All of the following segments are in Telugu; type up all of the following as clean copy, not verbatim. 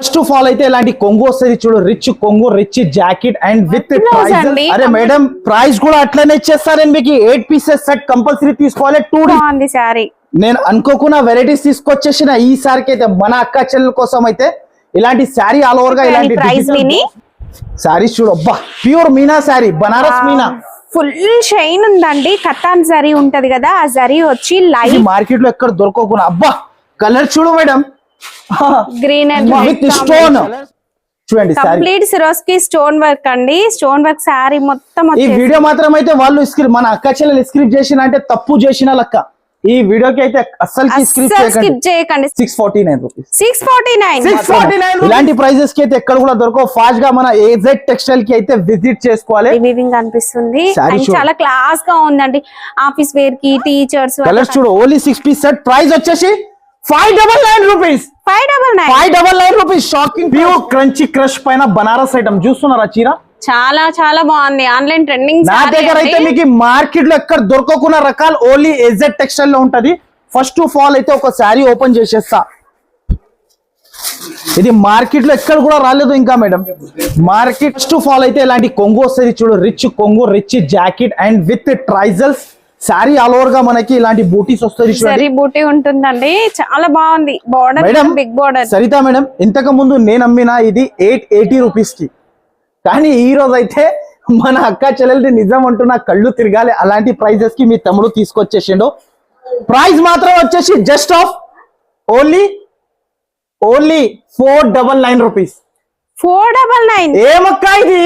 ఫస్ట్ ఆఫ్ ఆల్ అయితే ఇలాంటి కొంగు వస్తుంది చూడు, రిచ్ కొంగు, rich jacket and with price. అరే మేడం ప్రైస్ కూడా అట్లనే ఇచ్చేస్తారని మీకు 8 పీసెస్ సెట్ కంపల్సరీ తీసుకోవాలి. 2 సారీ నేను అనుకోకుండా వెరైటీస్ తీసుకొచ్చేసిన ఈసారికి అయితే మన అక్క చెల్లెల కోసం అయితే ఇలాంటి శారీ ఆల్ ఓవర్ గా ఇలాంటి శారీస్ చూడు. అబ్బా pure Meena sari, Banaras Meena, full shine ఉందండి. కతాన్ జరీ ఉంటది కదా, ఆ జరీ వచ్చి లైట్ మార్కెట్ లో ఎక్కడ దొరకకుండా. అబ్బా కలర్ చూడు madam, green and with stone చూడండి. కంప్లీట్ సిరోస్కి స్టోన్ వర్క్ అండి, స్టోన్ వర్క్ శారీ మొత్తం. ఈ వీడియో మాత్రం అయితే వాళ్ళు స్క్రిప్ట్ మన అక్క చెల్లెలు స్క్రిప్ట్ చేసిన అంటే తప్పు చేసిన లెక్క. ఈ వీడియోకి అయితే అస్సలు స్క్రిప్ట్ చేయకండి. 649 రూపీస్, 649 ఇలాంటి ప్రైజెస్ కి అయితే ఎక్కడ కూడా దొరకవు. ఫాస్ట్ గా మన ఏజెడ్ టెక్స్టైల్ కి అయితే విజిట్ చేసుకోవాలి. వీవింగ్ అనిపిస్తుంది, చాలా క్లాస్ గా ఉందండి. ఆఫీస్ వేర్ కి, టీచర్స్ కలర్స్ చూడు. ఓన్లీ 6 పీస్ సెట్, ప్రైస్ వచ్చేసి 599 rupees. 599 rupees. Shocking pure crunchy crush పైన బనారస్ ఐటమ్ చూస్తున్నారా చీర, చాలా చాలా బాగుంది. Online trending. నా దగ్గర అయితే మీకు మార్కెట్ లో ఎక్కడ దొరకకున్న రకాలు ఓన్లీ ఏజెడ్ టెక్స్టైల్ లో ఉంటది. ఫస్ట్ ఆఫ్ ఆల్ అయితే ఒక శారీ ఓపెన్ చేసేస్తా. ఇది మార్కెట్ లో ఎక్కడ కూడా రాలేదు ఇంకా madam. Market first of all అయితే ఇలాంటి కొంగు వస్తుంది చూడు, రిచ్ కొంగు, రిచ్ జాకెట్ అండ్ విత్ ట్రైజల్స్ శారీ ఆల్ ఓవర్ గా మనకి ఇలాంటి బూటీస్ వస్తుంది. సరీ బూటీ ఉంటుందండి, చాలా బాగుంది. Border big border. Sarita madam ఇంతకు ముందు నేను అమ్మిన ఇది 880 రూపీస్ కి, కానీ ఈ రోజు అయితే మన అక్క చెల్లెలది నిజం అంటున్నా కళ్ళు తిరగాలి. అలాంటి ప్రైజెస్ కి మీ తమ్ముడు తీసుకొచ్చేసిండు. ప్రైస్ మాత్రం వచ్చేసి జస్ట్ ఆఫ్ ఓన్లీ 499 రూపీస్. 499 ఏమక్క ఇది,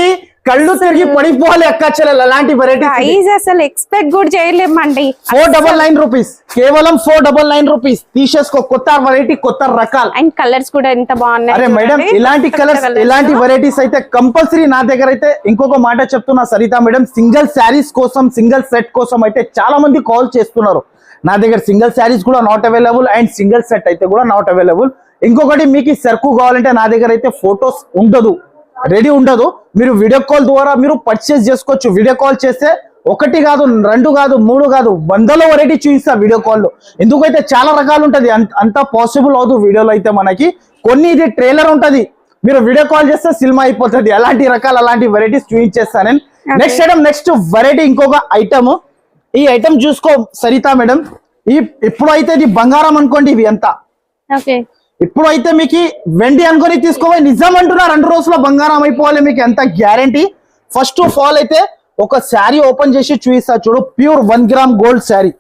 కళ్ళు తిరిగి పడిపోవాలి అక్క చెల్లెలు. అలాంటి వెరైటీ అసలు ఎక్స్పెక్ట్ కూడా చేయలేమండి. 499 రూపీస్, కేవలం 499 రూపీస్. తీసేసుకో, కొత్త వెరైటీ, కొత్త రకాలు అండ్ కలర్స్ కూడా ఎంత బాగున్నాయి. అరే మేడం ఇలాంటి కలర్స్, ఇలాంటి వెరైటీస్ అయితే కంపల్సరీ నా దగ్గర అయితే. ఇంకొక మాట చెప్తున్నా సరితా మేడం, సింగిల్ శారీస్ కోసం, సింగిల్ సెట్ కోసం అయితే చాలా మంది కాల్ చేస్తున్నారు. నా దగ్గర సింగిల్ శారీస్ కూడా not available and single set అయితే కూడా నాట్ అవైలబుల్. ఇంకొకటి మీకు సరుకు కావాలంటే నా దగ్గర అయితే ఫొటోస్ ఉండదు, రెడీ ఉండదు. మీరు వీడియో కాల్ ద్వారా మీరు పర్చేస్ చేసుకోవచ్చు. వీడియో కాల్ చేస్తే 1 కాదు, 2 కాదు, 3 కాదు, 100 వెరైటీ చూపిస్తా వీడియో కాల్లో. ఎందుకైతే చాలా రకాలు ఉంటది, అంత పాసిబుల్ అవదు వీడియోలో అయితే మనకి. కొన్ని ఇది ట్రైలర్ ఉంటది, మీరు వీడియో కాల్ చేస్తే సినిమా అయిపోతుంది. అలాంటి రకాలు, అలాంటి వెరైటీస్ చూపించేస్తాను నేను. నెక్స్ట్ ఐటమ్, నెక్స్ట్ వెరైటీ, ఇంకొక ఐటమ్. ఈ ఐటమ్ చూసుకో సరితా మేడం, ఇప్పుడు అయితే ఇది బంగారం అనుకోండి. ఇవి ఎంత ఇప్పుడు అయితే మీకు వెండి అనుకొని తీసుకోవాలి. నిజం అంటున్నా 2 రోజుల్లో బంగారం అయిపోవాలి మీకు, ఎంత గ్యారంటీ. ఫస్ట్ ఆఫ్ ఆల్ అయితే ఒక శారీ ఓపెన్ చేసి చూపిస్తా చూడు. Pure 1 gram gold sari.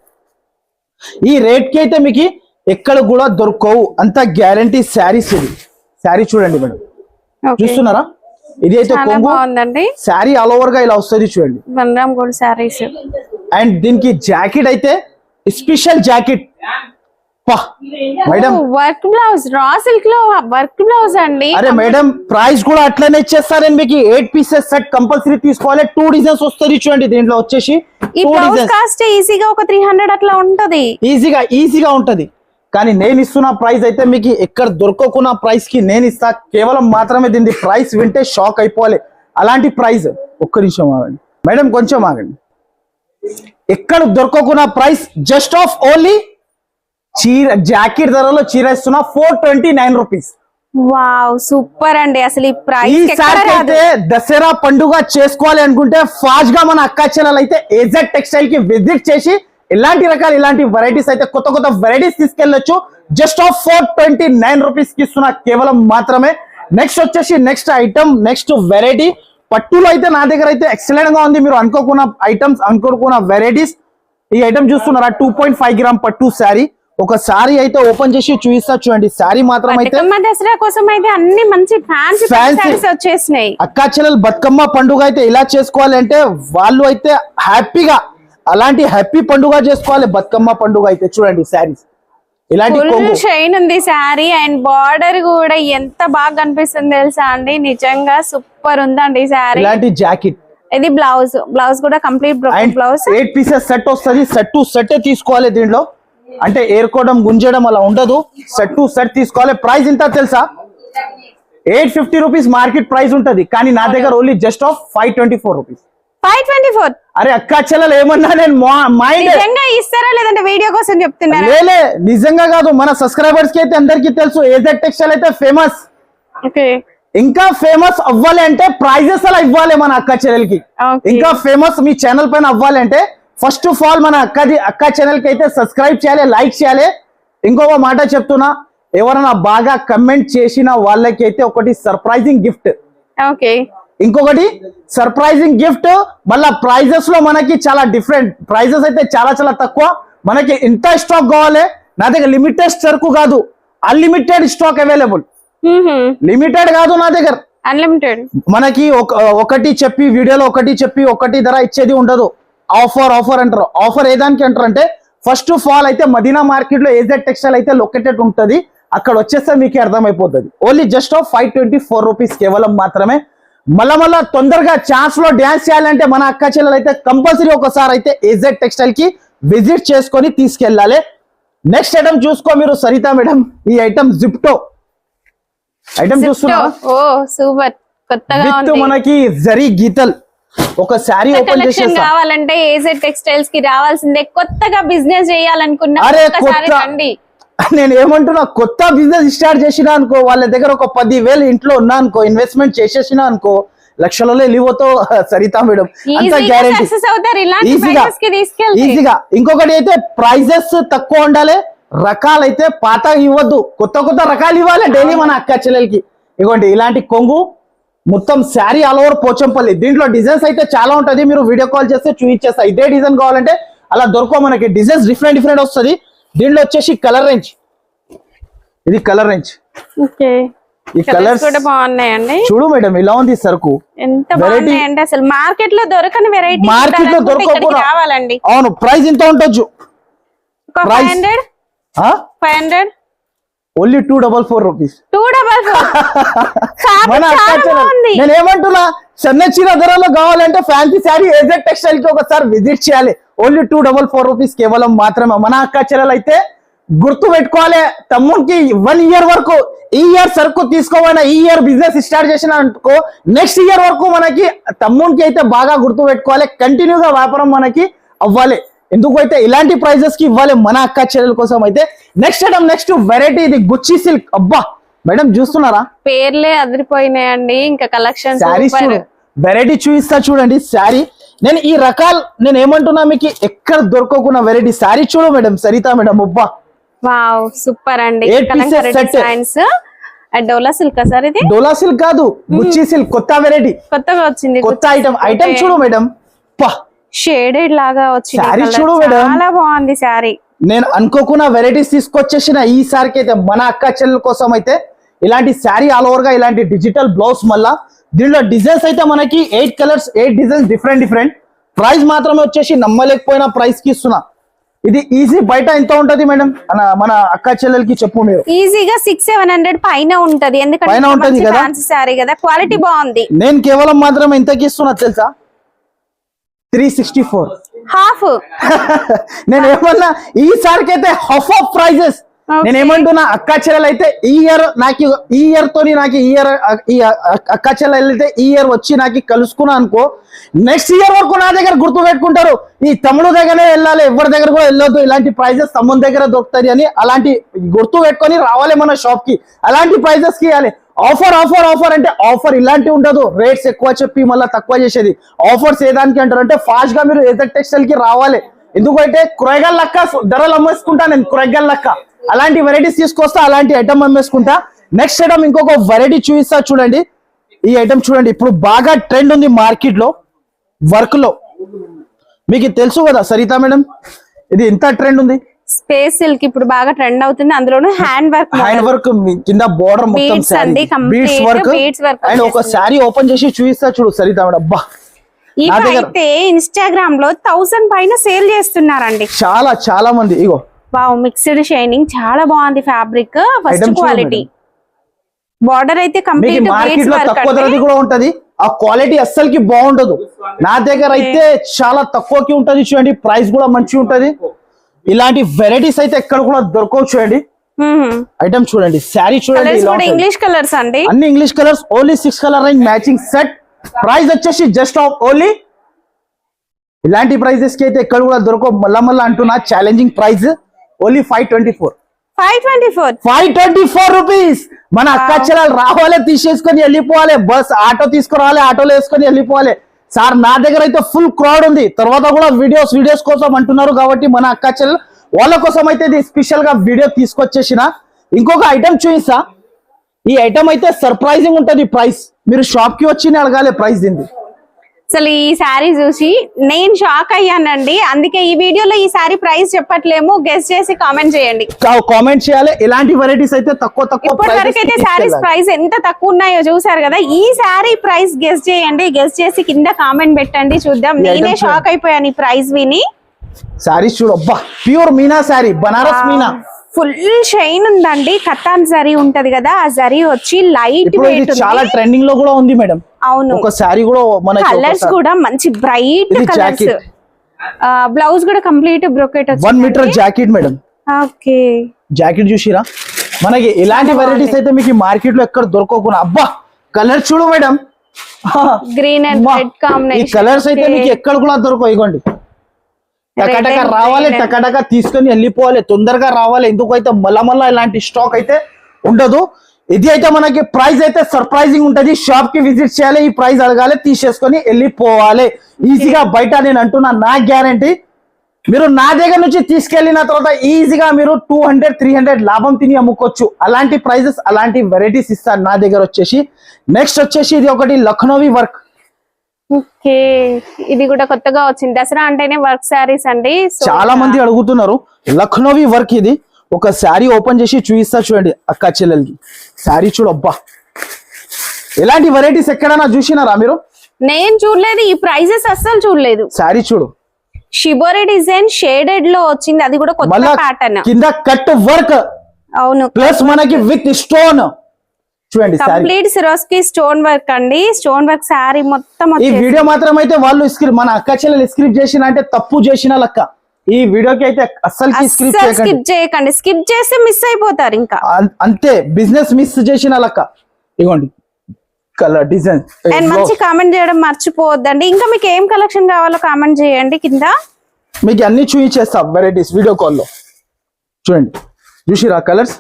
ఈ రేట్ కి అయితే మీకు ఎక్కడ కూడా దొరకవు, అంత గ్యారంటీ శారీస్. ఇది శారీ చూడండి మేడం, చూస్తున్నారా? ఇది అయితే కొంగు శారీ ఆల్ ఓవర్ గా ఇలా వస్తుంది చూడండి, 1 గ్రామ్ గోల్డ్ శారీస్. అండ్ దీనికి జాకెట్ అయితే special jacket. Madam work blouse, raw silk లో వర్క్ బ్లౌజ్ అండి. అరే మేడం ప్రైస్ కూడా అట్లనే ఇచ్చేస్తారని మీకు 8 పీసెస్ సెట్ కంపల్సరీ తీసుకోవాలి. 2 డిజైన్స్ వస్తుంది చూడండి దీంట్లో వచ్చేసి. ఈ బ్లౌజ్ కాస్ట్ ఈజీగా ఒక 300 అట్లా ఉంటది, ఈజీగా ఉంటది. కానీ నేను ఇస్తున్న ప్రైస్ అయితే మీకు ఎక్కడ దొరకకున్న ప్రైస్ కి నేను ఇస్తా. కేవలం మాత్రమే దీని ప్రైస్ వింటే షాక్ అయిపోవాలి. అలాంటి ప్రైస్. ఒక్క నిమిషం ఆగండి మేడం, కొంచెం ఆగండి. ఎక్కడ దొరకకున్న ప్రైస్ జస్ట్ ఆఫ్ ఓన్లీ చీర జాకెట్ ధరలో చీర ఇస్తున్నా 429 రూపీస్. వావ్ సూపర్ అండి. అసలు ఈ ప్రైస్ అయితే దసరా పండుగ చేసుకోవాలి అనుకుంటే ఫాస్ట్ గా మన అక్క చెల్లెలు అయితే ఏజెడ్ టెక్స్టైల్ కి విజిట్ చేసి ఇలాంటి రకాలు, ఇలాంటి వెరైటీస్ అయితే కొత్త కొత్త వెరైటీస్ తీసుకెళ్లొచ్చు. జస్ట్ ఆఫ్ 429 రూపీస్ కి ఇస్తున్నా కేవలం మాత్రమే. నెక్స్ట్ వచ్చేసి నెక్స్ట్ ఐటమ్, నెక్స్ట్ వెరైటీ. పట్టులో అయితే నా దగ్గర అయితే ఎక్సలెంట్ గా ఉంది. మీరు అనుకోకున్న ఐటమ్స్, అనుకోకున్న వెరైటీస్. ఈ ఐటమ్ చూస్తున్నారా, 2.5 గ్రామ్ పట్టు శారీ. ఒక శారీ అయితే ఓపెన్ చేసి చూపిస్తా చూడండి. శారీ మాత్రం అయితే దసరా కోసం అయితే అన్ని మంచి ఫ్యాన్సీ శారీస్ వచ్చేసినాయి. అక్కా చెల్లెలు బతుకమ్మ పండుగ అయితే ఇలా చేసుకోవాలి అంటే వాళ్ళు అయితే హ్యాపీగా, అలాంటి హ్యాపీ పండుగ చేసుకోవాలి బతుకమ్మ పండుగ అయితే. చూడండి శారీస్ ఇలాంటి షైన్ ఉంది శారీ, అండ్ బార్డర్ కూడా ఎంత బాగా కనిపిస్తుంది తెలుసా అండి. నిజంగా సూపర్ ఉందండి శారీ. ఇలాంటి జాకెట్. ఇది బ్లౌజ్, బ్లౌజ్ కూడా కంప్లీట్ బ్లౌజ్. 8 పీసెస్ సెట్ వస్తుంది. సెట్ టు సెట్ తీసుకోవాలి దీంట్లో, అంటే ఏరుకోవడం, గుంజడం అలా ఉండదు. సెట్ టు సెట్ తీసుకోవాలి. ప్రైస్ ఇంత తెలుసా, 850 రూపీస్ మార్కెట్ ప్రైస్ ఉంటది. కానీ నా దగ్గర ఓన్లీ జస్ట్ ఆఫ్ 524 రూపీస్. 524. అరే అక్కా చెల్లెలు ఏమన్నా నేను నిజంగా ఇస్తారా లేదంటే వీడియో కోసం చెప్తున్నా? నిజంగా కాదు, మన సబ్స్క్రైబర్స్ కి అయితే అందరికీ తెలుసు ఏజెడ్ టెక్స్టైల్ అయితే ఫేమస్. ఓకే ఇంకా ఫేమస్ అవ్వాలి అంటే ప్రైజెస్ అలా ఇవ్వాలి మన అక్క చెల్లెలకి. Okay. ఇంకా ఫేమస్ మీ ఛానల్ పైన అవ్వాలి అంటే ఫస్ట్ ఆఫ్ ఆల్ మన అక్క ఛానల్ కి అయితే సబ్స్క్రైబ్ చేయాలి, లైక్ చేయాలి. ఇంకొక మాట చెప్తున్నా, ఎవరైనా బాగా కమెంట్ చేసిన వాళ్ళకి అయితే ఒకటి సర్ప్రైజింగ్ గిఫ్ట్. ఓకే ఇంకొకటి సర్ప్రైజింగ్ గిఫ్ట్. మళ్ళా ప్రైజెస్ లో మనకి చాలా డిఫరెంట్ ప్రైజెస్ అయితే చాలా చాలా తక్కువ. మనకి ఇంత స్టాక్ కావాలి, నా దగ్గర లిమిటెడ్ సరుకు కాదు, అన్లిమిటెడ్ స్టాక్ అవైలబుల్. లిమిటెడ్ కాదు నా దగ్గర, అన్లిమిటెడ్. మనకి ఒకటి చెప్పి వీడియోలో ఒకటి చెప్పి ఒకటి ధర ఇచ్చేది ఉండదు. ఆఫర్ ఆఫర్ అంటారు. ఆఫర్ ఏదానికి అంటారు అంటే ఫస్ట్ ఆఫ్ ఆల్ అయితే మదీనా మార్కెట్ లో ఏజెడ్ టెక్స్టైల్ అయితే లొకేటెడ్ ఉంటది. అక్కడ వచ్చేస్తే మీకు అర్థమైపోతుంది. ఓన్లీ జస్ట్ 524 రూపీస్ కేవలం మాత్రమే. మళ్ళా తొందరగా ఛాన్స్ లో డ్యాన్స్ చేయాలంటే మన అక్క చెల్లెలు అయితే కంపల్సరీ ఒకసారి అయితే ఏజెడ్ టెక్స్టైల్ కి విజిట్ చేసుకొని తీసుకెళ్ళాలి. నెక్స్ట్ ఐటమ్ చూసుకో మీరు సరిత మేడం. ఈ ఐటమ్ జిప్టో ఐటమ్ చూస్తున్నారా? ఓ సూపర్, కొత్తగా విత్ ఉంది. మనకి జరీ గీతల్ ఒక శారీ ఓపెన్ కలెక్షన్ చేసేస్తా. కావాలంటే ఏజెడ్ టెక్స్టైల్స్ కి రావాల్సిందే. కొత్తగా బిజినెస్ చేయాలనుకున్నా అరే ఒక్కసారి కొత్త రండి. నేను ఏమంటున్నా, కొత్త బిజినెస్ స్టార్ట్ చేసినా అనుకో, వాళ్ళ దగ్గర ఒక 10,000 ఇంట్లో ఉన్నా అనుకో, ఇన్వెస్ట్మెంట్ చేసేసినా అనుకో, లక్షలలో వెళ్ళిపోతావు సరిత మేడం. అంత ఈజీగా గ్యారెంటీ. సక్సెస్ అవుతారు ఇలాంటి ఈజీగా ప్రైసెస్ కి తీసుకెళ్తే. ఈజీగా. ఇంకొకటి అయితే ప్రైజెస్ తక్కువ ఉండాలి, రకాలైతే పాత ఇవ్వద్దు, కొత్త కొత్త రకాలు ఇవ్వాలి డైలీ మన అక్క చెల్లెలకి. ఇవ్వండి ఇలాంటి కొంగు మొత్తం శారీ ఆల్ ఓవర్ పోచంపల్లి. దీంట్లో డిజైన్స్ అయితే చాలా ఉంటది, మీరు వీడియో కాల్ చేస్తే చూపించేస్తా. ఇదే డిజైన్ కావాలంటే అలా దొరకవు మనకి. డిజైన్స్ డిఫరెంట్ డిఫరెంట్ వస్తుంది. దీంట్లో వచ్చేసి కలర్ రేంజ్, ఇది కలర్ రేంజ్. ఓకే ఈ కలర్స్ కూడా బాగున్నాయండి. చూడు మేడం ఇలా ఉంది సరుకు. ఎంత బాగున్నాయంటే అసలు మార్కెట్ లో దొరకని వెరైటీ మార్కెట్ లో దొరకకపోయినా రావాలండి. అవును, ప్రైస్ ఇంత ఉండొచ్చు. 500 500 ఓన్లీ 244 రూపీస్. 244 మన అక్క చెల్లెలు. నేను ఏమంటున్నా, చిన్న చిన్న ధరలో కావాలంటే ఫ్యాన్సీ శారీ ఏజెడ్ టెక్స్టైల్ కి ఒకసారి విజిట్ చేయాలి. ఓన్లీ 244 రూపీస్ కేవలం మాత్రమే. మన అక్క చెల్లెలు అయితే గుర్తు పెట్టుకోవాలి, తమ్మునికి 1 ఇయర్ వరకు, ఈ ఇయర్ సరుకు తీసుకోవాలన్నా, ఈ ఇయర్ బిజినెస్ స్టార్ట్ చేసిన అనుకో, నెక్స్ట్ ఇయర్ వరకు మనకి తమ్మునికి అయితే బాగా గుర్తు పెట్టుకోవాలి. కంటిన్యూగా వ్యాపారం మనకి అవ్వాలి. ఎందుకు అయితే ఇలాంటి ప్రైజెస్ కి ఇవ్వాలి మన అక్క చెల్లెల కోసం. అయితే నెక్స్ట్ ఐటమ్, నెక్స్ట్ వెరైటీ, ఇది గుచ్చి సిల్క్. అబ్బా మేడం చూస్తున్నారా, పేర్లే అదిరిపోయినాయండి. ఇంకా కలెక్షన్ శారీస్ చూడు, వెరైటీ చూపిస్తా చూడండి. శారీ నేను ఈ రకాలు నేను ఏమంటున్నా, మీకు ఎక్కడ దొరకకున్న వెరైటీ శారీ చూడు మేడం సరిత మేడం. అబ్బా వావ్ సూపర్ అండి. 8 pieces set. డిజైన్స్ డోలా సిల్క్ సార్, ఇది డోలా సిల్క్ కాదు, గుచ్చి సిల్క్. కొత్త వెరైటీ, కొత్తగా వచ్చింది. కొత్త ఐటమ్. ఐటమ్ చూడు మేడం, పా షేడెడ్ లాగా వచ్చింది. శారీ colour చూడు మేడం. చాలా బాగుంది శారీ. నేను అనుకోకున్న వెరైటీస్ తీసుకొచ్చేసిన ఈసారికి అయితే మన అక్క చెల్లెల కోసం అయితే ఇలాంటి శారీ ఆల్ ఓవర్ గా ఇలాంటి డిజిటల్ బ్లౌజ్. మళ్ళా దీనిలో డిజైన్స్ అయితే మనకి 8 colours 8 designs different different. Price మాత్రమే వచ్చేసి నమ్మలేకపోయినా ప్రైస్ కి ఇస్తున్నా. ఇది ఈజీ బయట ఎంత ఉంటది మేడం మన అక్క చెల్లెలకి చెప్పు మీరు. ఈజీగా 600-700 పైన ఉంటది. పైన ఉంటది ఎందుకంటే కదా, ఫ్యాన్సీ శారీ కదా, క్వాలిటీ బాగుంది. నేను కేవలం మాత్రం ఎంతకి ఇస్తున్నా తెలుసా, 364. హాఫ్. నేను ఏమన్నా ఈసారికి అయితే హాఫ్ ఆఫ్ ప్రైజెస్. నేను ఏమంటున్నా, అక్క చెల్లెలు అయితే ఈ ఇయర్ నాకు, ఈ ఇయర్ తోని నాకు ఈ ఇయర్, ఈ అక్క చెల్లెలు అయితే ఈ ఇయర్ వచ్చి నాకు కలుసుకున్నా అనుకో, నెక్స్ట్ ఇయర్ వరకు నా దగ్గర గుర్తు పెట్టుకుంటారు. ఈ తమ్ముడు దగ్గరే వెళ్ళాలి, ఎవరి దగ్గర కూడా వెళ్ళొద్దు, ఇలాంటి ప్రైజెస్ తమ్ముడు దగ్గర దొరుకుతాయి అని అలాంటి గుర్తు పెట్టుకొని రావాలి మన షాప్ కి. అలాంటి ప్రైజెస్ కి ఇవ్వాలి. ఆఫర్ ఆఫర్ ఆఫర్ అంటే ఆఫర్ ఇలాంటి ఉండదు, రేట్స్ ఎక్కువ చెప్పి మళ్ళీ తక్కువ చేసేది. ఆఫర్స్ ఏదానికి అంటారు అంటే ఫాస్ట్ గా మీరు ఏజెడ్ టెక్స్టైల్ కి రావాలి. ఎందుకంటే కూరగాయల లెక్క ధరలు అమ్మేసుకుంటా నేను, కూరగాయల లెక్క అలాంటి వెరైటీస్ తీసుకొస్తా, అలాంటి ఐటమ్ అమ్మేసుకుంటా. నెక్స్ట్ ఐటమ్ ఇంకొక వెరైటీ చూపిస్తా చూడండి. ఈ ఐటమ్ చూడండి, ఇప్పుడు బాగా ట్రెండ్ ఉంది మార్కెట్ లో వర్క్ లో. మీకు తెలుసు కదా సరిత మేడం, ఇది ఎంత ట్రెండ్ ఉంది. స్పేస్ సిల్క్ ఇప్పుడు బాగా ట్రెండ్ అవుతుంది. అందులోనూ హ్యాండ్ వర్క్, హ్యాండ్ వర్క్ కింద బోర్డర్ మొత్తం బీడ్స్ వర్క్. అండ్ ఒక శారీ ఓపెన్ చేసి చూపిస్తా చూడు సరిత మేడం. అబ్బా ఇవైతే ఇన్స్టాగ్రామ్ లో 1000 పైన సేల్ చేస్తున్నారండి చాలా చాలా మంది. ఇగో వావ్, మిక్స్డ్ షైనింగ్ చాలా బాగుంది. Fabric first quality. బార్డర్ అయితే కంప్లీట్ మార్కెట్ లో తక్కువ ధరది కూడా ఉంటది, ఆ క్వాలిటీ అస్సలకి బాగుండదు. నా దగ్గర అయితే చాలా తక్కువకి ఉంటది చూడండి, ప్రైస్ కూడా మంచిగా ఉంటది. ఇలాంటి వెరైటీస్ అయితే ఎక్కడ కూడా దొరకవు చూడండి. ఐటమ్ చూడండి, శారీ చూడండి, ఇంగ్లీష్ కలర్స్ అండి, అన్ని English colours. Only 6 colour range matching set. Price వచ్చేసి జస్ట్ ఆఫ్ ఓన్లీ, ఇలాంటి ప్రైజెస్ కి అయితే ఎక్కడ కూడా దొరకవు. మళ్ళా అంటున్నా ఛాలెంజింగ్ ప్రైస్, ఓన్లీ 524. 524. 524 రూపీస్. మన అక్క చెల్లెలు రావాలి, తీసేసుకొని వెళ్ళిపోవాలి, బస్ ఆటో తీసుకురావాలి, ఆటోలో వేసుకొని వెళ్ళిపోవాలి. సార్ నా దగ్గర అయితే ఫుల్ క్రౌడ్ ఉంది, తర్వాత కూడా వీడియోస్ కోసం అంటున్నారు కాబట్టి మన అక్క చెల్లెలు వాళ్ళ కోసం అయితే ఇది స్పెషల్ గా వీడియో తీసుకొచ్చేసిన. ఇంకొక ఐటమ్ చూపిస్తా. ఈ ఐటమ్ అయితే సర్ప్రైజింగ్ ఉంటది ప్రైస్. మీరు షాప్ కి వచ్చి అడగాలి ప్రైస్ దీన్ని. అసలు ఈ శారీ చూసి నేను షాక్ అయ్యానండి. అందుకే ఈ వీడియోలో ఈ శారీ ప్రైస్ చెప్పట్లేము, గెస్ చేసి కామెంట్ చేయండి. కామెంట్ చేయాలి. ఇలాంటి వెరైటీస్ అయితే తక్కువ ఇప్పటివరకు అయితే శారీస్ ప్రైస్ ఎంత తక్కువ ఉన్నాయో చూసారు కదా. ఈ శారీ ప్రైస్ గెస్ చేయండి, గెస్ చేసి కింద కామెంట్ పెట్టండి, చూద్దాం. నేనే షాక్ అయిపోయాను ఈ ప్రైస్ విని. శారీస్ చూడు, అబ్బా pure Meena sari, Banaras Meena, full shine ఉందండి. కతాన్ జరీ ఉంటది కదా, ఆ జరీ వచ్చి లైట్ వెయిట్, చాలా ట్రెండింగ్ లో కూడా ఉంది మేడం. అవును, ఒక శారీ కూడా మనకి కలర్స్ కూడా మంచి బ్రైట్ కలర్స్. బ్లౌజ్ కూడా కంప్లీట్ బ్రోకెట్ వచ్చింది. 1 metre jacket madam. Okay, jacket చూసిరా. మనకి ఇలాంటి వెరైటీస్ అయితే మీకు మార్కెట్ లో ఎక్కడ దొరకకుండా. అబ్బా కలర్ చూడు మేడం, గ్రీన్ అండ్ రెడ్ ఈ కాంబినేషన్. కలర్స్ అయితే మీకు ఎక్కడ కూడా దొరకవు. ఇగోండి, టకటక రావాలి, టకటక తీసుకొని వెళ్ళిపోవాలి, తొందరగా రావాలి. ఎందుకైతే మళ్ళా ఇలాంటి స్టాక్ అయితే ఉండదు. ఇది అయితే మనకి ప్రైస్ అయితే సర్ప్రైజింగ్ ఉంటది. షాప్ కి విజిట్ చేయాలి, ఈ ప్రైస్ అడగాలి, తీసేసుకొని వెళ్ళిపోవాలి ఈజీగా. బయట నేను అంటున్నా, నా గ్యారంటీ. మీరు నా దగ్గర నుంచి తీసుకెళ్లిన తర్వాత ఈజీగా మీరు 200-300 లాభం తిని అమ్ముకోవచ్చు. అలాంటి ప్రైజెస్, అలాంటి వెరైటీస్ ఇస్తాను నా దగ్గర వచ్చేసి. నెక్స్ట్ వచ్చేసి ఇది ఒకటి లక్నోవి వర్క్. ఓకే, ఇది కూడా కొత్తగా వచ్చింది. దసరా అంటేనే వర్క్ శారీస్ అండి. చాలా మంది అడుగుతున్నారు. లక్నోవి వర్క్ ఇది. ఒక శారీ ఓపెన్ చేసి చూపిస్తా చూడండి అక్క చెల్లెలకి. శారీ చూడు, అబ్బా ఎలాంటి వెరైటీస్ ఎక్కడైనా చూసినారా మీరు? నేను చూడలేదు, ఈ ప్రైజెస్ అస్సలు చూడలేదు. శారీ చూడు, షిబోరి డిజైన్ షేడెడ్ లో వచ్చింది, అది కూడా కొత్త ప్యాటర్న్. కింద కట్ వర్క్, అవును, ప్లస్ మనకి విత్ స్టోన్ చూడండి. కంప్లీట్ సిరోస్కి స్టోన్ వర్క్ అండి. స్టోన్ వర్క్ శారీ మొత్తం. ఈ వీడియో మాత్రం అయితే వాళ్ళు మన అక్క చెల్లెలు స్క్రిప్ట్ చేసిన అంటే తప్పు చేసిన లెక్క. ఈ వీడియోకి అయితే అస్సలు స్కిప్ చేయకండి, స్కిప్ చేస్తే మిస్ అయిపోతారు. ఇంకా అంతే, బిజినెస్ మిస్ చేసిన లెక్క. ఇగోండి కలర్ డిజైన్. అండ్ మంచి కామెంట్ చేయడం మర్చిపోవద్దండి. ఇంకా మీకు ఏం కలెక్షన్ కావాలో కామెంట్ చేయండి కింద. మీకు అన్ని చూపించేస్తాం వెరైటీస్ వీడియో కాల్లో. చూడండి, చూసిరా కలర్స్.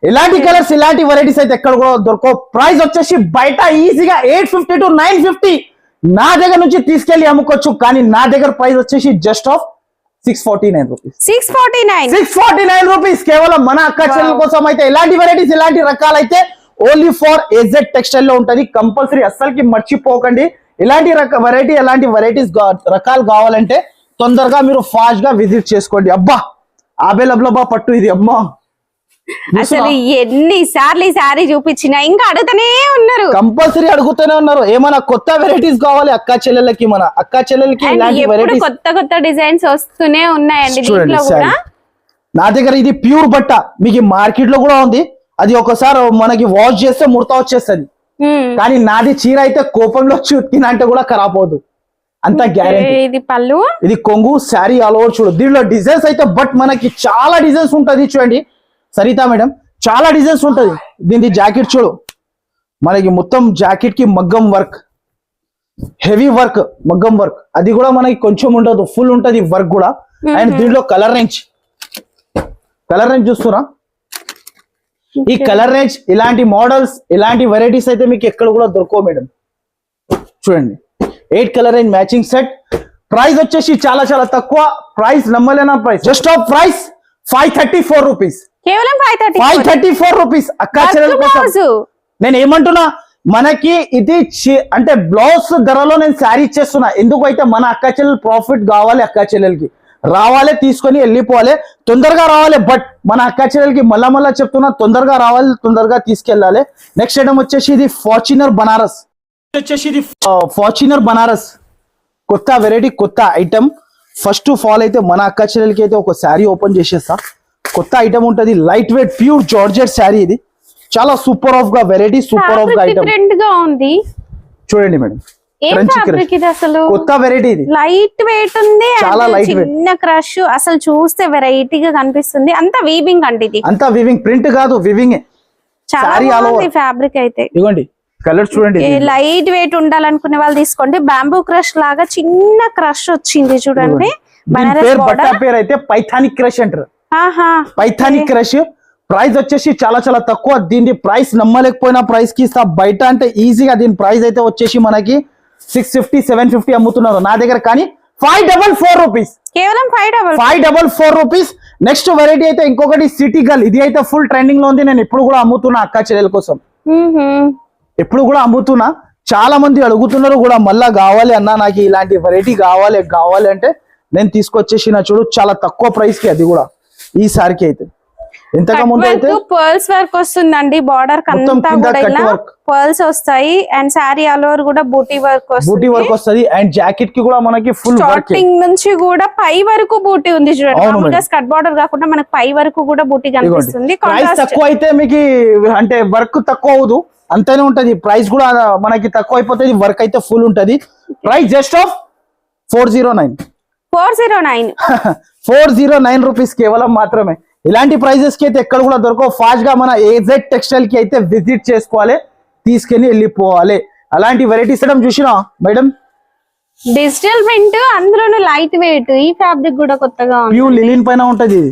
ఇలాంటి కలర్స్, ఇలాంటి వెరైటీస్ అయితే ఎక్కడ కూడా దొరకవు. ప్రైస్ వచ్చేసి బయట ఈజీగా 850 to 950 నా దగ్గర నుంచి తీసుకెళ్లి అమ్ముకోవచ్చు. కానీ నా దగ్గర ప్రైస్ వచ్చేసి జస్ట్ ఆఫ్ 649 రూపీస్. 649 రూపీస్ కేవలం మన అక్క చెల్లెల కోసం. అయితే ఇలాంటి వెరైటీస్, ఇలాంటి రకాలైతే ఓన్లీ ఫర్ AZ టెక్స్టైల్ లో ఉంటది. కంపల్సరీ అస్సలకి మర్చిపోకండి. ఇలాంటి వెరైటీ, ఎలాంటి వెరైటీస్ రకాలు కావాలంటే తొందరగా మీరు ఫాస్ట్ గా విజిట్ చేసుకోండి. అబ్బా ఆబేలబ్లబా పట్టు ఇది, అమ్మా అసలు ఎన్నిసార్లు ఈ శారీ చూపించినా ఇంకా అడుగుతూనే ఉన్నారు. కంపల్సరీ అడుగుతూనే ఉన్నారు. ఏమైనా కొత్త వెరైటీస్ కావాలి అక్క చెల్లెలకి, మన అక్క చెల్లెలకి ఇలాంటి వెరైటీస్, కొత్త డిజైన్స్ వస్తూనే ఉన్నాయండి. దీంట్లో కూడా నా దగ్గర ఇది ప్యూర్ బట్ట, మీకు మార్కెట్ లో కూడా ఉంది. అది ఒకసారి మనకి వాష్ చేస్తే ముడత వచ్చేస్తుంది. కానీ నాది చీర అయితే కోపంలో వచ్చి ఉతికినంటే కూడా ఖరాబ్ అవదు, అంత గ్యారెంటీ. ఇది పళ్ళు, ఇది కొంగు, శారీ ఆల్ ఓవర్ చూడు. దీనిలో డిజైన్స్ అయితే బట్ మనకి చాలా డిజైన్స్ ఉంటది. చూడండి సరిత మేడం, చాలా డిజైన్స్ ఉంటది. దీని జాకెట్ చూడు, మనకి మొత్తం జాకెట్ కి మగ్గం వర్క్, హెవీ వర్క్, మగ్గం వర్క్. అది కూడా మనకి కొంచెం ఉండదు, ఫుల్ ఉంటది వర్క్ కూడా. అండ్ దీంట్లో కలర్ రేంజ్ చూస్తున్నా. ఈ కలర్ రేంజ్, ఇలాంటి మోడల్స్, ఇలాంటి వెరైటీస్ అయితే మీకు ఎక్కడ కూడా దొరకవు మేడం. చూడండి 8 colour range matching set. Price వచ్చేసి చాలా చాలా తక్కువ ప్రైస్, నమ్మలేనా price. Just half price 534 rupees, కేవలం 534 రూపీస్ అక్క చెల్లెల కోసం. నేను ఏమంటున్నా, మనకి ఇది అంటే బ్లౌజ్ ధరలో నేను శారీ ఇచ్చేస్తున్నా. ఎందుకైతే మన అక్క చెల్లెలు ప్రాఫిట్ కావాలి, అక్క చెల్లెలకి రావాలి, తీసుకొని వెళ్ళిపోవాలి, తొందరగా రావాలి. బట్ మన అక్క చెల్లెలకి మళ్ళా చెప్తున్నా, తొందరగా రావాలి, తొందరగా తీసుకెళ్ళాలి. నెక్స్ట్ ఐటమ్ వచ్చేసి ఇది ఫార్చునర్ బనారస్. ఫార్చునర్ బనారస్ కొత్త వెరైటీ, కొత్త ఐటమ్. ఫస్ట్ ఆఫ్ ఆల్ అయితే మన అక్క చెల్లెలకి అయితే ఒక శారీ ఓపెన్ చేసేస్తా. కొత్త ఐటమ్ ఉంటది, light weight pure georgette sari. ఇది చాలా సూపర్ ఆఫ్ గా వెరైటీ, సూపర్ ఆఫ్ గా ఐటమ్. చూడండి మేడం, కొత్త వెరైటీ ఇది, లైట్ వెయిట్ ఉంది, చాలా లైట్ వెయిట్, చిన్న క్రష్. అసలు చూస్తే వెరైటీగా కనిపిస్తుంది. అంతా వీవింగ్ అండి, ఇది అంతా వీవింగ్, ప్రింట్ కాదు వీవింగ్. చాలా ఫ్యాబ్రిక్ అయితే. ఇదిగోండి కలర్ చూడండి. లైట్ వెయిట్ ఉండాలనుకునే వాళ్ళు తీసుకోండి. బ్యాంబూ క్రష్ లాగా చిన్న క్రష్ వచ్చింది చూడండి. పేరు అయితే పైథానిక్ క్రష్ అంటారు. పైథానిక్ క్రష్ ప్రైస్ వచ్చేసి చాలా చాలా తక్కువ. దీని ప్రైస్ నమ్మలేకపోయినా ప్రైస్ కి ఇస్తా. బయట అంటే ఈజీగా దీని ప్రైస్ అయితే వచ్చేసి మనకి 650 750 అమ్ముతున్నారు నా దగ్గర, కానీ 544 రూపీస్, కేవలం 544 రూపీస్. నెక్స్ట్ వెరైటీ అయితే ఇంకొకటి సిటీ గర్ల్. ఇది అయితే ఫుల్ ట్రెండింగ్ లో ఉంది. నేను ఇప్పుడు కూడా అమ్ముతున్నా అక్క చెల్లెల కోసం, ఎప్పుడు కూడా అమ్ముతున్నా. చాలా మంది అడుగుతున్నారు కూడా, మళ్ళా కావాలి అన్న నాకు ఇలాంటి వెరైటీ కావాలి అంటే నేను తీసుకొచ్చేసిన చూడు చాలా తక్కువ ప్రైస్ కి. అది కూడా ఈసారికి అయితే ఇంతకు ముందు అయితే పర్ల్స్ వర్క్ వస్తుందండి. బార్డర్ అంతా కూడా ఇలా పర్ల్స్ వస్తాయి అండ్ సారీ ఆల్ ఓవర్ కూడా బూటీ వర్క్ వస్తుంది. అండ్ జాకెట్ కి కూడా మనకి ఫుల్ స్టార్టింగ్ నుంచి కూడా పై వరకు బూటీ ఉంది చూడండి. మామూలుగా స్కర్ట్ బార్డర్ కాకుండా మనకి పై వరకు కూడా బూటీ కనిపిస్తుంది. ప్రైస్ తక్కువ అయితే మీకు అంటే వర్క్ తక్కువ అవదు, అంతనే ఉంటది. ప్రైస్ కూడా మనకి తక్కువ అయిపోతుంది, వర్క్ అయితే ఫుల్ ఉంటది. ప్రైస్ జస్ట్ ఆఫ్ 409 రూపీస్ కేవలం మాత్రమే. ఇలాంటి ప్రైజెస్ కి అయితే ఎక్కడ కూడా దొరకవు. ఫాస్ట్ గా మన ఏజెడ్ టెక్స్టైల్ కి అయితే విజిట్ చేసుకోవాలి, తీసుకెళ్లి వెళ్ళిపోవాలి. అలాంటి వెరైటీస్ చూసినా మేడం, డిజిటల్ ప్రింట్ అందులోనూ లైట్ వెయిట్. ఈ ఫ్యాబ్రిక్ కూడా కొత్తగా ప్యూర్ లినిన్ పైన ఉంటది.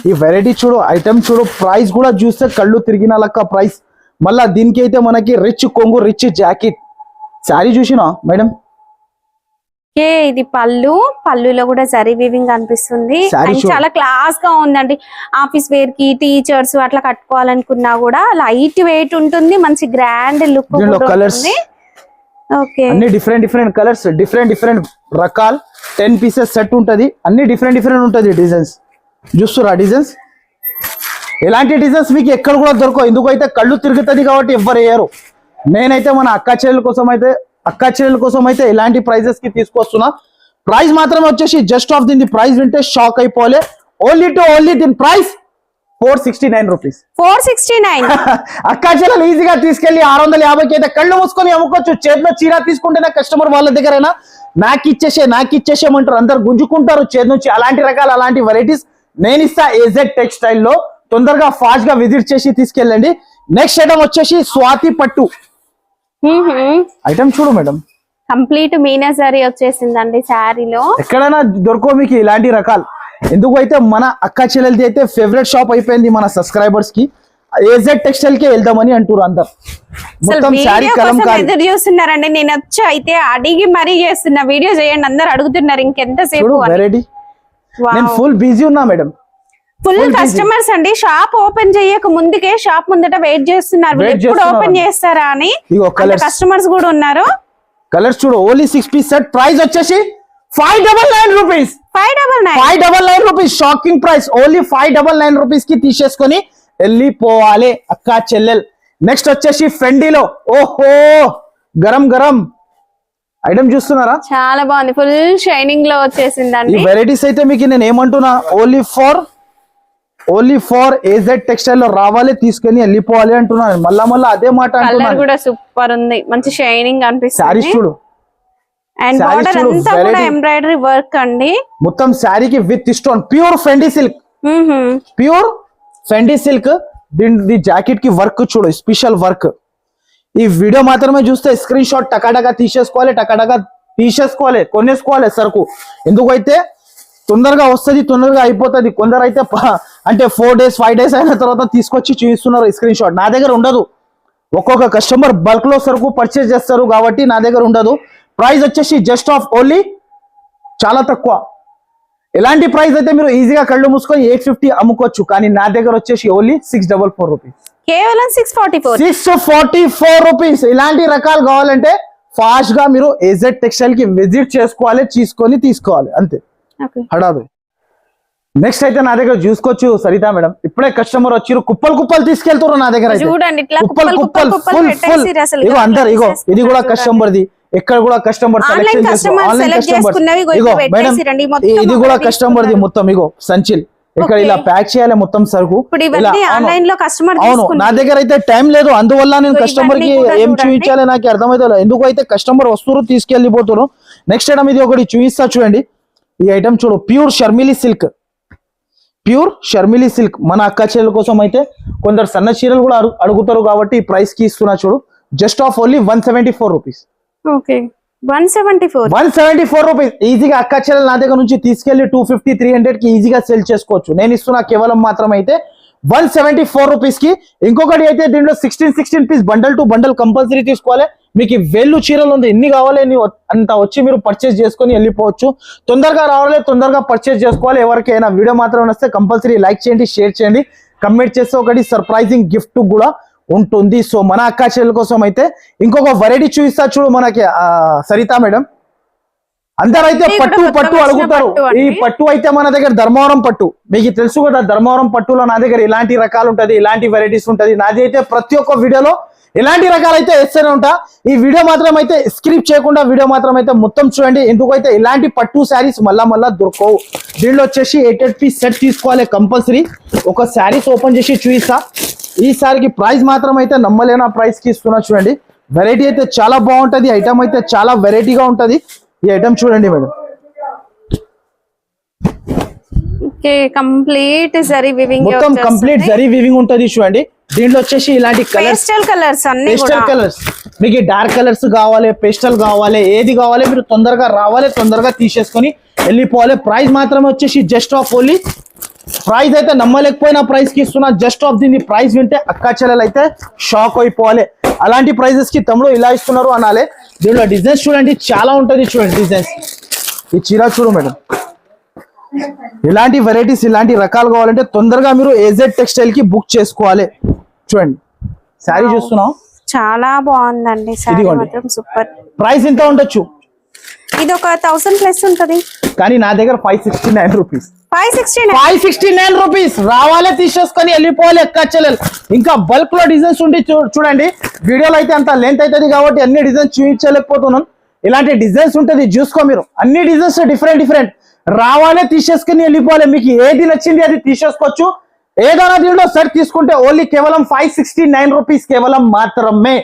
ఈ వెరైటీ చూడు, ఐటమ్ చూడు, ప్రైస్ కూడా చూస్తే కళ్ళు తిరిగిన లెక్క ప్రైస్. మళ్ళా దీనికి అయితే మనకి రిచ్ కొంగు, రిచ్ జాకెట్. శారీ చూసినా మేడం, ఇది పళ్ళులో కూడా జరీ వీవింగ్ అనిపిస్తుంది. చాలా క్లాస్ గా ఉందండి. ఆఫీస్ వేర్ కి టీచర్స్ అట్లా కట్టుకోవాలనుకున్నా కూడా లైట్ వెయిట్ ఉంటుంది, మంచి గ్రాండ్ లుక్ కలర్స్. అన్ని డిఫరెంట్ కలర్స్, డిఫరెంట్ రకాలు. 10 పీసెస్ సెట్ ఉంటది. అన్ని డిఫరెంట్ ఉంటది. డిజైన్స్ చూస్తురా, డిజైన్స్ ఎలాంటి డిజైన్స్ మీకు ఎక్కడ కూడా దొరకవు. ఎందుకైతే కళ్ళు తిరుగుతుంది కాబట్టి ఎవ్వరు వేయరు. నేనైతే మన అక్క చెల్లెల కోసం అయితే ఇలాంటి ప్రైజెస్ కి తీసుకొస్తున్నా. ప్రైస్ మాత్రమే వచ్చేసి జస్ట్ ఆఫ్ దీని ప్రైస్ వింటే షాక్ అయిపోలే. ఓన్లీ దీని ప్రైస్ 469 రూపీస్. 469 అక్క చెల్లెలు ఈజీగా తీసుకెళ్లి 650కి అయితే కళ్ళు మూసుకొని అమ్ముకోవచ్చు. చేతిలో చీర తీసుకుంటేనే కస్టమర్ వాళ్ళ దగ్గరైనా నాకు ఇచ్చేసేయమంటారు, అందరు గుంజుకుంటారు చేతి నుంచి. అలాంటి రకాలు, అలాంటి వెరైటీస్ నేను ఇస్తా ఏజెడ్ టెక్స్టైల్ లో. తొందరగా ఫాస్ట్ గా విజిట్ చేసి తీసుకెళ్ళండి. నెక్స్ట్ ఐటమ్ వచ్చేసి స్వాతి పట్టు ఐటమ్ చూడు మేడం, కంప్లీట్ మీనా సారీ వచ్చేసిందండి. శారీలో ఎక్కడైనా దొరకవు మీకు ఇలాంటి రకాలు. ఎందుకైతే మన అక్క చెల్లెలది అయితే ఫేవరెట్ షాప్ అయిపోయింది మన సబ్స్క్రైబర్స్ కి. ఏజెడ్ టెక్స్టైల్ కే వెళ్దామని అంటారు అందరు. మొత్తం శారీ కలంకారీ ఎదురు చూస్తున్నారండి. నేను వచ్చి అయితే అడిగి మరీ చేస్తున్నా, వీడియో చేయండి అందరు అడుగుతున్నారు. ఇంకెంతసేపు వెరైటీ నేను ఫుల్ బిజీ ఉన్నా మేడం, ఫుల్ కస్టమర్స్ అండి. షాప్ ఓపెన్ చేయక ముందుకే షాప్ ముందట వెయిట్ చేస్తున్నారు, ఎప్పుడు ఓపెన్ చేస్తారా అని. కస్టమర్స్ కూడా ఉన్నారు. కలర్స్ చూడు, ఓన్లీ 6 పీస్ సెట్. ప్రైస్ వచ్చేసి 599 rupees. 599 rupees shocking price. Only 599 rupees కి తీసేసుకొని వెళ్ళిపోవాలి అక్క చెల్లెల్. నెక్స్ట్ వచ్చేసి ఫెండీలో, ఓహో గరం ఐటమ్ చూస్తున్నారా, చాలా బాగుంది. ఫుల్ షైనింగ్ లో వచ్చేసిందండి. ఈ వెరైటీస్ అయితే మీకు నేను ఏమంటున్నా, ఓన్లీ ఫర్ ఏజెడ్ టెక్స్టైల్ లో రావాలి, తీసుకెళ్లి వెళ్ళిపోవాలి అంటున్నాను. మళ్ళా అదే మాట కలర్ కూడా సూపర్ ఉంది, మంచి షైనింగ్ అనిపిస్తుంది. శారీ చూడు, అండ్ బార్డర్ అంతా కూడా ఎంబ్రాయిడరీ వర్క్ అండి. మొత్తం శారీకి విత్ స్టోన్, ప్యూర్ ఫెండీ సిల్క్. దీని జాకెట్ కి వర్క్ చూడు, స్పెషల్ వర్క్. ఈ వీడియో మాత్రమే చూస్తే స్క్రీన్ షాట్ టకాటగా తీసేసుకోవాలి, కొనేసుకోవాలి సరుకు. ఎందుకైతే తొందరగా వస్తుంది, తొందరగా అయిపోతుంది. కొందరు అయితే అంటే 4 days 5 days అయిన తర్వాత తీసుకొచ్చి చూపిస్తున్నారు స్క్రీన్ షాట్. నా దగ్గర ఉండదు. ఒక్కొక్క కస్టమర్ బల్క్ లో సరుకు పర్చేస్ చేస్తారు కాబట్టి నా దగ్గర ఉండదు. ప్రైస్ వచ్చేసి జస్ట్ ఆఫ్ ఓన్లీ చాలా తక్కువ. ఎలాంటి ప్రైస్ అయితే మీరు ఈజీగా కళ్ళు మూసుకొని 850 అమ్ముకోవచ్చు, కానీ నా దగ్గర వచ్చేసి ఓన్లీ 644 రూపీస్, కేవలం 644 రూపీస్. ఇలాంటి రకాలు కావాలంటే ఫాస్ట్ గా మీరు ఏజెడ్ టెక్స్టైల్ కి విజిట్ చేసుకోవాలి, తీసుకోవాలి అంతే. హడాదు. నెక్స్ట్ అయితే నా దగ్గర చూసుకోవచ్చు సరితా మేడం, ఇప్పుడే కస్టమర్ వచ్చి కుప్పలు తీసుకెళ్తారు నా దగ్గర. కుప్పలు ఫుల్ అందరు. ఇది కూడా కస్టమర్ది. ఎక్కడ కూడా కస్టమర్ సెలెక్షన్ చేసుకో, ఆన్లైన్ కస్టమర్. ఇది కూడా కస్టమర్ది మొత్తం. సంచిల్ ఇక్కడ ఇలా ప్యాక్ చేయాలి మొత్తం సరుకు. అవును, నా దగ్గర అయితే టైం లేదు, అందువల్ల నేను కస్టమర్ కి ఏం చూపించాలి నాకు అర్థమైతే. ఎందుకు అయితే కస్టమర్ వస్తున్నారు, తీసుకెళ్లిపోతున్నారు. నెక్స్ట్ ఐటమ్ ఇది ఒకటి చూపిస్తా చూడండి. ఈ ఐటమ్ చూడు, ప్యూర్ షర్మిలీ సిల్క్. మన అక్క చెల్లెల కోసం అయితే కొందరు సన్న చీరలు కూడా అడుగుతారు కాబట్టి ఈ ప్రైస్ కి ఇస్తున్నా చూడు. Just of only 174 rupees. 174 rupees. ఈజీగా అక్క చెల్లెలు నా దగ్గర నుంచి తీసుకెళ్లి 250 300 కి ఈజీగా సేల్ చేసుకోవచ్చు. నేను ఇస్తున్నా కేవలం మాత్రం అయితే 174 రూపీస్ కి. ఇంకొకటి అయితే దీంట్లో 16 piece bundle to bundle compulsory తీసుకోవాలి. మీకు వేళ్ళు చీరలు ఉంది, ఎన్ని కావాలి ఎన్ని అంత వచ్చి మీరు పర్చేస్ చేసుకొని వెళ్ళిపోవచ్చు. తొందరగా రావాలి, తొందరగా పర్చేస్ చేసుకోవాలి. ఎవరికైనా వీడియో మాత్రం వస్తే కంపల్సరీ లైక్ చేయండి, షేర్ చేయండి, కమెంట్ చేస్తే ఒకటి సర్ప్రైజింగ్ గిఫ్ట్ కూడా ఉంటుంది. సో మన అక్క చెల్లెల కోసం అయితే ఇంకొక వెరైటీ చూపిస్తా చూడు మనకి సరిత మేడం. అందరైతే పట్టు పట్టు అడుగుతారు. ఈ పట్టు అయితే మన దగ్గర ధర్మవరం పట్టు, మీకు తెలుసు కదా. ధర్మవరం పట్టులో నా దగ్గర ఇలాంటి రకాలు ఉంటది, ఇలాంటి వెరైటీస్ ఉంటది. నాది అయితే ప్రతి ఒక్క వీడియోలో ఇలాంటి రకాలు అయితే వేస్తూనే ఉంటా. ఈ వీడియో మాత్రం అయితే స్క్రిప్ట్ చేయకుండా వీడియో మాత్రం అయితే మొత్తం చూడండి. ఎందుకైతే ఇలాంటి పట్టు శారీస్ మళ్ళా దొరకవు. దీనిలో వచ్చేసి 8 పీస్ సెట్ తీసుకోవాలి కంపల్సరీ. ఒక శారీస్ ఓపెన్ చేసి చూపిస్తా. ఈ సారికి ప్రైస్ మాత్రం అయితే నమ్మలేనా ప్రైస్ కి ఇస్తున్నా. చూడండి వెరైటీ అయితే చాలా బాగుంటది, ఐటమ్ అయితే చాలా వెరైటీగా ఉంటది. ఈ ఐటమ్ చూడండి మేడం, కంప్లీట్ జరీ వీవింగ్, మొత్తం కంప్లీట్ జరీ వీవింగ్ ఉంటది. చూడండి దీంట్లో వచ్చేసి ఇలాంటి పేస్టల్ కలర్స్ అన్ని, పేస్టల్ కలర్స్, మీకు డార్క్ కలర్స్ కావాలి, పేస్టల్ కావాలి, ఏది కావాలి మీరు తొందరగా రావాలి, తొందరగా తీసేసుకొని వెళ్ళిపోవాలి. ప్రైస్ మాత్రమే వచ్చేసి జస్ట్ ఆఫ్ ఓన్లీ, ప్రైస్ అయితే నమ్మలేకపోయినా ప్రైస్ కి ఇస్తున్నా. జస్ట్ ఆఫ్ దీన్ని ప్రైస్ వింటే అక్క చెల్లెలు అయితే షాక్ అయిపోవాలి. అలాంటి ప్రైజెస్ కి తమ్ముడు ఇలా ఇస్తున్నారు అనాలి. దీనిలో డిజైన్స్ చూడండి చాలా ఉంటది. చూడండి డిజైన్స్, ఈ చీర చూడు మేడం. ఇలాంటి వెరైటీస్, ఇలాంటి రకాలు కావాలంటే తొందరగా మీరు ఏజెడ్ టెక్స్టైల్ కి బుక్ చేసుకోవాలి. చూడండి శారీ చూస్తున్నాం, చాలా బాగుందండి శారీ మాత్రం సూపర్. ప్రైస్ ఎంత ఉండొచ్చు? ఇది ఒక 1000 ప్లస్ ఉంటది, కానీ నా దగ్గర 569 రూపీస్. 569 రూపీస్ రావాలి, తీసేసుకొని వెళ్ళిపోవాలి అక్క చెల్లెలు. ఇంకా బల్క్ లో డిజైన్స్ ఉండి చూడండి. వీడియోలో అయితే అంత లెంత్ అవుతుంది కాబట్టి అన్ని డిజైన్స్ చూపించలేకపోతున్నాను. ఇలాంటి డిజైన్స్ ఉంటుంది చూసుకో మీరు. అన్ని డిజైన్స్ డిఫరెంట్ రావాలి, తీసేసుకుని వెళ్ళిపోవాలి. మీకు ఏది నచ్చింది అది తీసేసుకోవచ్చు. ఏదైనా దీంట్లో సెట్ తీసుకుంటే ఓన్లీ కేవలం 569 రూపీస్ కేవలం మాత్రమే.